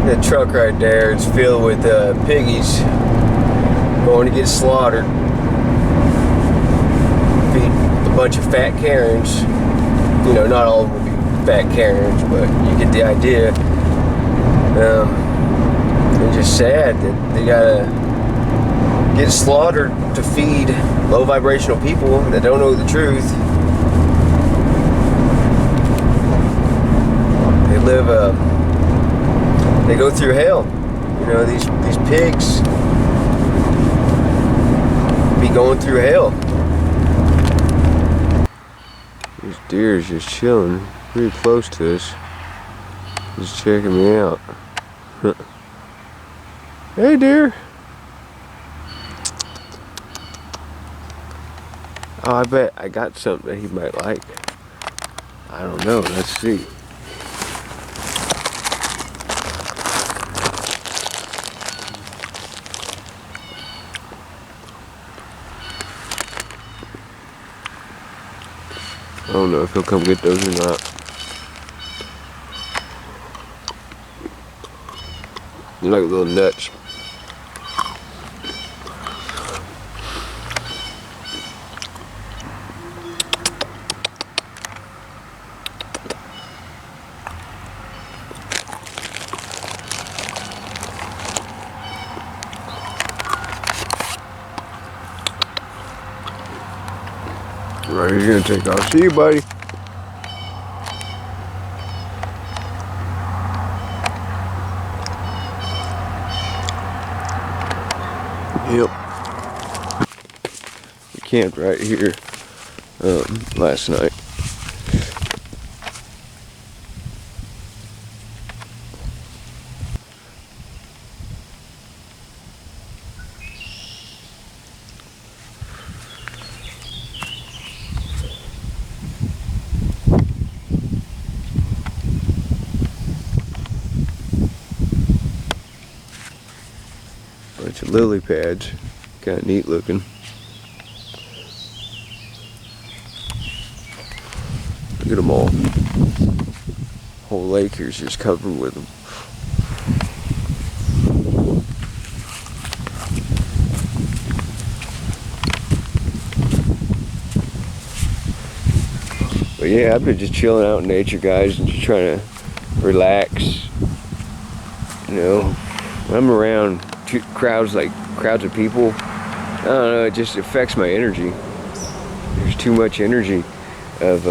The truck right there is filled with piggies going to get slaughtered. Feed a bunch of fat Karens. You know, not all of them will be fat Karens, but you get the idea. It's just sad that they gotta get slaughtered to feed low vibrational people that don't know the truth. They go through hell. You know, these pigs be going through hell. This deer is just chilling pretty close to us. Just checking me out. Hey deer. Oh, I bet I got something that he might like. I don't know, let's see. I don't know if he'll come get those or not. They're like little nuts. Right, he's gonna take off. See you, buddy. Yep. We camped right here last night. Bunch of lily pads, kind of neat looking. Look at them all. Whole lake here's just covered with them. But yeah, I've been just chilling out in nature, guys, and just trying to relax. You know, when I'm around crowds of people, I don't know, it just affects my energy. There's too much energy of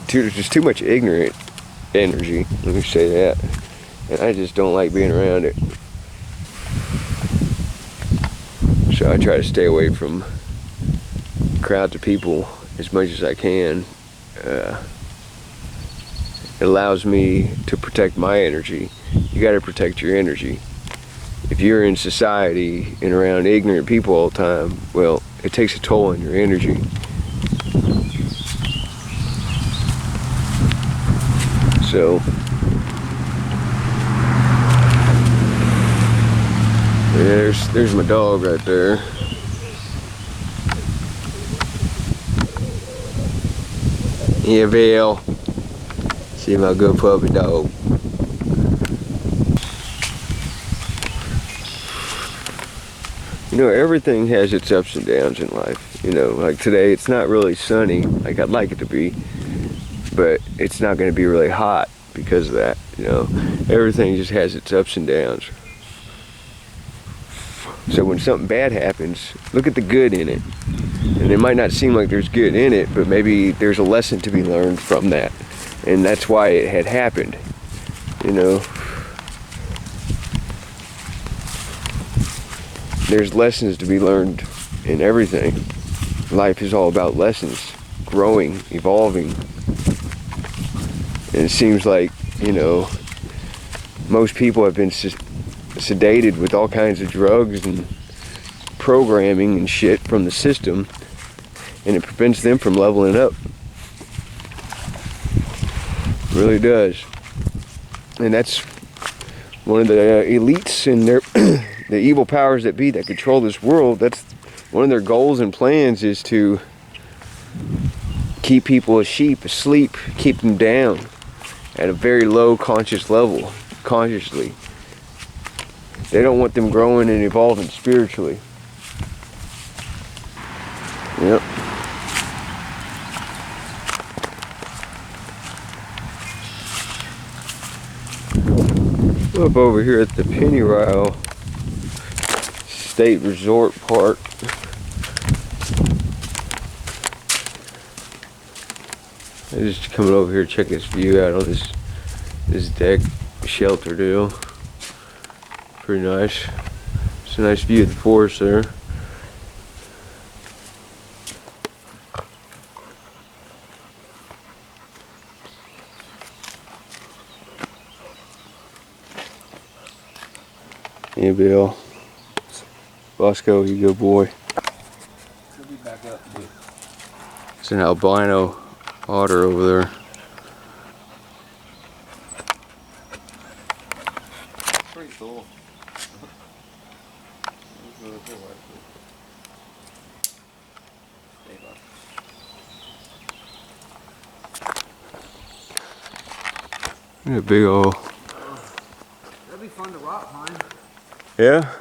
just too much ignorant energy, let me say that, and I just don't like being around it. So I try to stay away from crowds of people as much as I can. It allows me to protect my energy. You got to protect your energy. If you're in society and around ignorant people all the time, well, it takes a toll on your energy. So, yeah, there's my dog right there. Yeah, Bill. See my good puppy dog. You know, everything has its ups and downs in life. You know, like today, it's not really sunny like I'd like it to be, but it's not going to be really hot because of that. You know, everything just has its ups and downs. So when something bad happens, look at the good in it. And it might not seem like there's good in it, but maybe there's a lesson to be learned from that. And that's why it had happened, you know. There's lessons to be learned in everything. Life is all about lessons, growing, evolving. And it seems like, you know, most people have been sedated with all kinds of drugs and programming and shit from the system, and it prevents them from leveling up. It really does. And that's one of the elites and their the evil powers that be that control this world. That's one of their goals and plans, is to keep people as sheep, asleep, keep them down at a very low conscious level, consciously. They don't want them growing and evolving spiritually. Yep. Up over here at the Pennyrile State Resort Park. I'm just coming over here to check this view out on this deck shelter deal. Pretty nice. It's a nice view of the forest there. Yeah, Bill. Bosco, you go, boy. He'll be back up. It's an albino otter over there. Pretty cool. Yeah, big old. That'd be fun to rock climb. Yeah?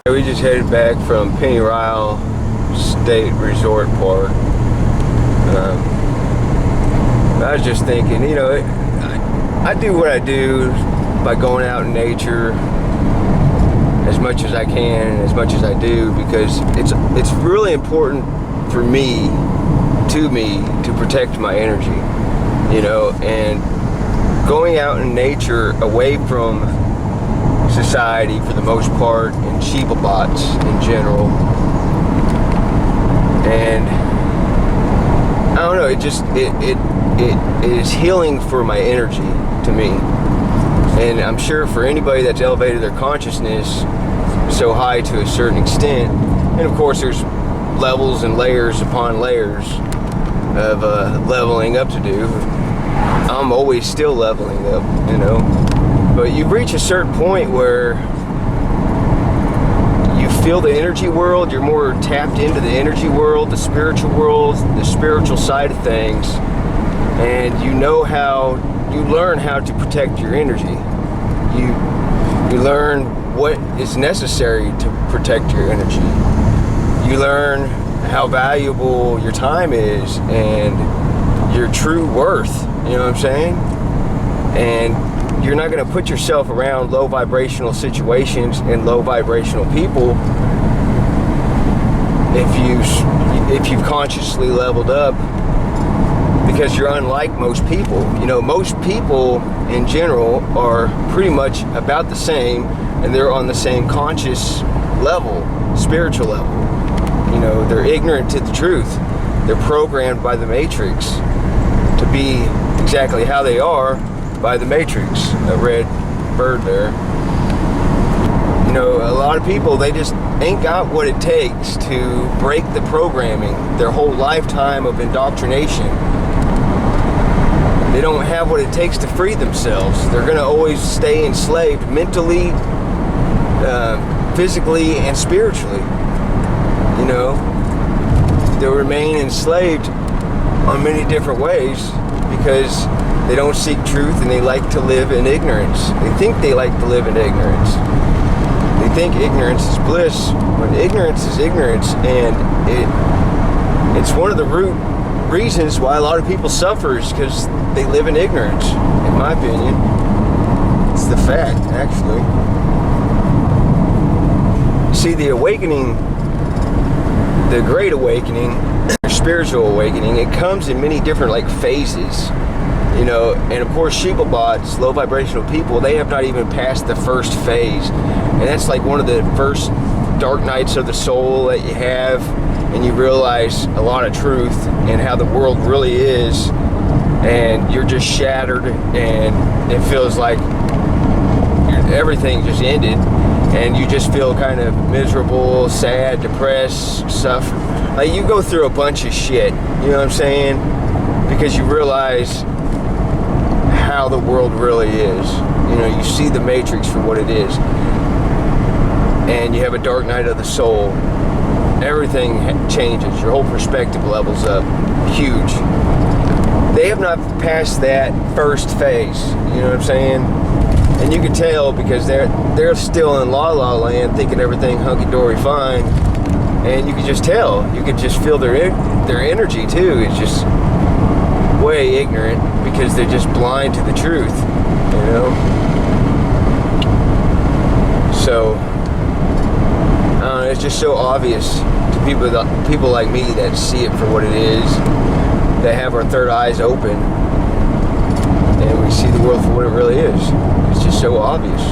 We just headed back from Pennyrile State Resort Park. I was just thinking, you know, I do what I do by going out in nature as much as I can, as much as I do, because it's really important for me to protect my energy, you know, and going out in nature away from society for the most part, and Sheba bots in general, and I don't know, it is healing for my energy to me. And I'm sure for anybody that's elevated their consciousness so high to a certain extent, and of course there's levels and layers upon layers of leveling up to do. I'm always still leveling up, you know. But you reach a certain point where you feel the energy world, you're more tapped into the energy world, the spiritual side of things, and you learn how to protect your energy. You learn what is necessary to protect your energy. You learn how valuable your time is and your true worth, you know what I'm saying? And you're not going to put yourself around low vibrational situations and low vibrational people if you've consciously leveled up, because you're unlike most people. You know, most people in general are pretty much about the same, and they're on the same conscious level, spiritual level. You know, they're ignorant to the truth. They're programmed by the Matrix to be exactly how they are by the Matrix. A red bird there. You know, a lot of people, they just ain't got what it takes to break the programming, their whole lifetime of indoctrination. They don't have what it takes to free themselves. They're going to always stay enslaved mentally, physically, and spiritually. You know, they'll remain enslaved on many different ways because they don't seek truth and they like to live in ignorance. They think they like to live in ignorance. They think ignorance is bliss, but ignorance is ignorance, and it's one of the root reasons why a lot of people suffer is because they live in ignorance, in my opinion. It's the fact, actually. See, the awakening, the great awakening, spiritual awakening, it comes in many different phases, you know. And of course Sheba bots, low vibrational people, they have not even passed the first phase, and that's like one of the first dark nights of the soul that you have, and you realize a lot of truth and how the world really is, and you're just shattered, and it feels like everything just ended, and you just feel kind of miserable, sad, depressed, suffer. Like you go through a bunch of shit, you know what I'm saying? Because you realize how the world really is. You know, you see the Matrix for what it is. And you have a dark night of the soul. everything changes. Your whole perspective levels up huge. They have not passed that first phase, you know what I'm saying? And you can tell because they're still in la la land, thinking everything hunky-dory fine, and you can just tell. You can just feel their energy too. It's just way ignorant because they're just blind to the truth, you know? So I don't know, it's just so obvious to people like me that see it for what it is. That have our third eyes open and we see the world for what it really is. It's just so obvious.